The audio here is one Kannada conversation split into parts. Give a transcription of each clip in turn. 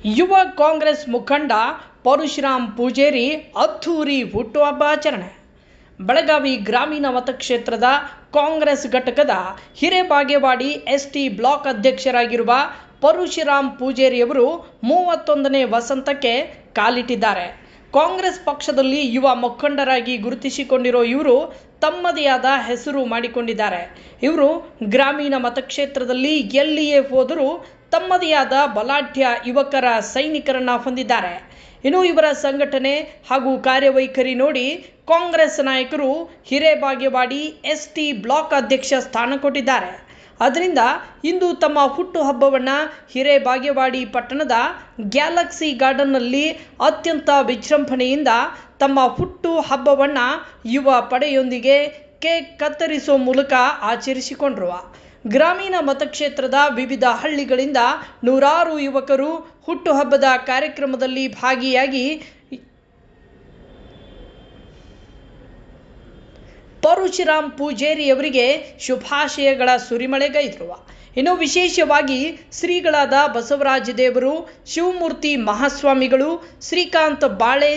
ಯುವ ಕಾಂಗ್ರೆಸ್ ಮುಖಂಡ ಪರಶುರಾಮ್ ಪೂಜೇರಿ ಅದ್ಧೂರಿ ಹುಟ್ಟುಹಬ್ಬ ಆಚರಣೆ. ಬೆಳಗಾವಿ ಗ್ರಾಮೀಣ ಮತಕ್ಷೇತ್ರದ ಕಾಂಗ್ರೆಸ್ ಘಟಕದ ಹಿರೇಬಾಗೇವಾಡಿ ಎಸ್ಟಿ ಬ್ಲಾಕ್ ಅಧ್ಯಕ್ಷರಾಗಿರುವ ಪರಶುರಾಮ್ ಪೂಜೇರಿಯವರು 31ನೇ ವಸಂತಕ್ಕೆ ಕಾಲಿಟ್ಟಿದ್ದಾರೆ. ಕಾಂಗ್ರೆಸ್ ಪಕ್ಷದಲ್ಲಿ ಯುವ ಮುಖಂಡರಾಗಿ ಗುರುತಿಸಿಕೊಂಡಿರೋ ಇವರು ತಮ್ಮದೇ ಆದ ಹೆಸರು ಮಾಡಿಕೊಂಡಿದ್ದಾರೆ. ಇವರು ಗ್ರಾಮೀಣ ಮತಕ್ಷೇತ್ರದಲ್ಲಿ ಎಲ್ಲಿಯೇ ಹೋದರೂ ತಮ್ಮದೇ ಆದ ಬಲಾಢ್ಯ ಯುವಕರ ಸೈನಿಕರನ್ನು ಹೊಂದಿದ್ದಾರೆ. ಇನ್ನು ಇವರ ಸಂಘಟನೆ ಹಾಗೂ ಕಾರ್ಯವೈಖರಿ ನೋಡಿ ಕಾಂಗ್ರೆಸ್ ನಾಯಕರು ಹಿರೇಬಾಗೇವಾಡಿ ಎಸ್ಟಿ ಬ್ಲಾಕ್ ಅಧ್ಯಕ್ಷ ಸ್ಥಾನ ಕೊಟ್ಟಿದ್ದಾರೆ. ಅದರಿಂದ ಇಂದು ತಮ್ಮ ಹುಟ್ಟುಹಬ್ಬವನ್ನು ಹಿರೇಬಾಗೇವಾಡಿ ಪಟ್ಟಣದ ಗ್ಯಾಲಕ್ಸಿ ಗಾರ್ಡನ್ನಲ್ಲಿ ಅತ್ಯಂತ ವಿಜೃಂಭಣೆಯಿಂದ ತಮ್ಮ ಹುಟ್ಟು ಹಬ್ಬವನ್ನು ಯುವ ಪಡೆಯೊಂದಿಗೆ ಕೇಕ್ ಕತ್ತರಿಸುವ ಮೂಲಕ ಆಚರಿಸಿಕೊಂಡರು. ಗ್ರಾಮೀಣ ಮತಕ್ಷೇತ್ರದ ವಿವಿಧ ಹಳ್ಳಿಗಳಿಂದ ನೂರಾರು ಯುವಕರು ಹುಟ್ಟುಹಬ್ಬದ ಕಾರ್ಯಕ್ರಮದಲ್ಲಿ ಭಾಗಿಯಾಗಿ ಪರಶುರಾಮ್ ಪೂಜೇರಿಯವರಿಗೆ ಶುಭಾಶಯಗಳ ಸುರಿಮಳೆಗೈದರು. ಇನ್ನು ವಿಶೇಷವಾಗಿ ಶ್ರೀಗಳಾದ ಬಸವರಾಜ ದೇವರು, ಶಿವಮೂರ್ತಿ ಮಹಾಸ್ವಾಮಿಗಳು, ಶ್ರೀಕಾಂತ್ ಬಾಳೆ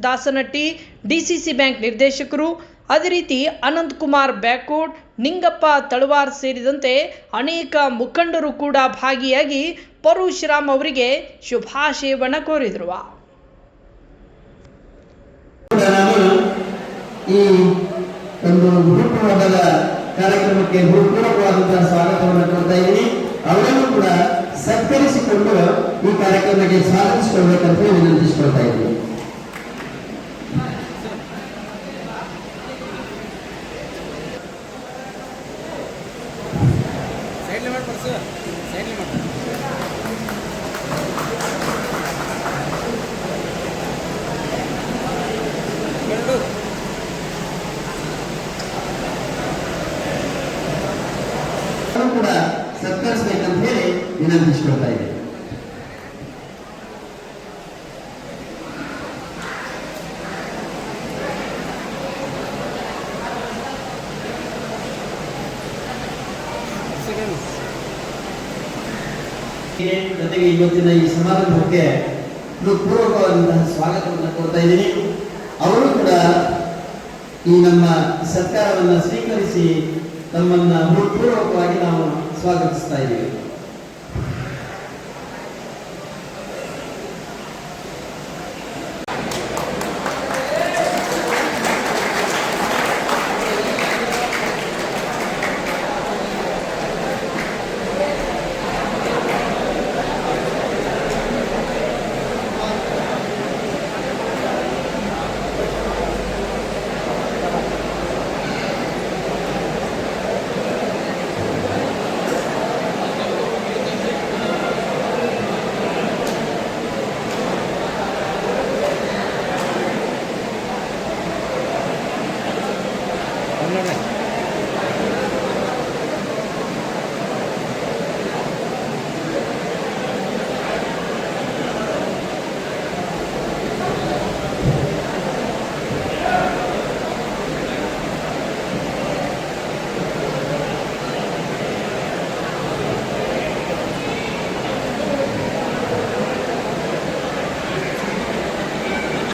ದಾಸನಟ್ಟಿ, ಡಿಸಿಸಿ ಬ್ಯಾಂಕ್ ನಿರ್ದೇಶಕರು, ಅದೇ ರೀತಿ ಅನಂತಕುಮಾರ್ ಬ್ಯಾಕೋಡ್, ನಿಂಗಪ್ಪ ತಳವಾರ್ ಸೇರಿದಂತೆ ಅನೇಕ ಮುಖಂಡರು ಕೂಡ ಭಾಗಿಯಾಗಿ ಪರಶುರಾಮ್ ಅವರಿಗೆ ಶುಭಾಶಯವನ್ನು ಕೋರಿದರು. ಒಂದು ಹುಟ್ಟುಹಬ್ಬದ ಕಾರ್ಯಕ್ರಮಕ್ಕೆ ಹೃತ್ಪೂರ್ವಕವಾದಂತಹ ಸ್ವಾಗತವನ್ನು ಕೊಡ್ತಾ ಇದ್ದೀನಿ. ಅವರನ್ನು ಕೂಡ ಸತ್ಕರಿಸಿಕೊಂಡು ಈ ಕಾರ್ಯಕ್ರಮಕ್ಕೆ ಸ್ವಾಗತಿಸಿಕೊಳ್ಬೇಕಂತ ವಿನಂತಿಸಿಕೊಳ್ತಾ ಇದ್ದೀನಿ. ಕೂಡ ಸತ್ಕರಿಸಬೇಕಂತ ಹೇಳಿ ವಿನಂತಿಸಿಕೊಳ್ತಾ ಇದ್ದೀನಿ. ಜೊತೆಗೆ ಇವತ್ತಿನ ಈ ಸಮಾರಂಭಕ್ಕೆ ಹೃತ್ಪೂರ್ವಕವಾದಂತಹ ಸ್ವಾಗತವನ್ನು ಕೊಡ್ತಾ ಇದ್ದೀನಿ. ಅವರು ಕೂಡ ಈ ನಮ್ಮ ಸತ್ಕಾರವನ್ನು ಸ್ವೀಕರಿಸಿ ತಮ್ಮನ್ನ ಹೃತ್ಪೂರ್ವಕವಾಗಿ ನಾವು ಸ್ವಾಗತಿಸ್ತಾ ಇದ್ದೀವಿ.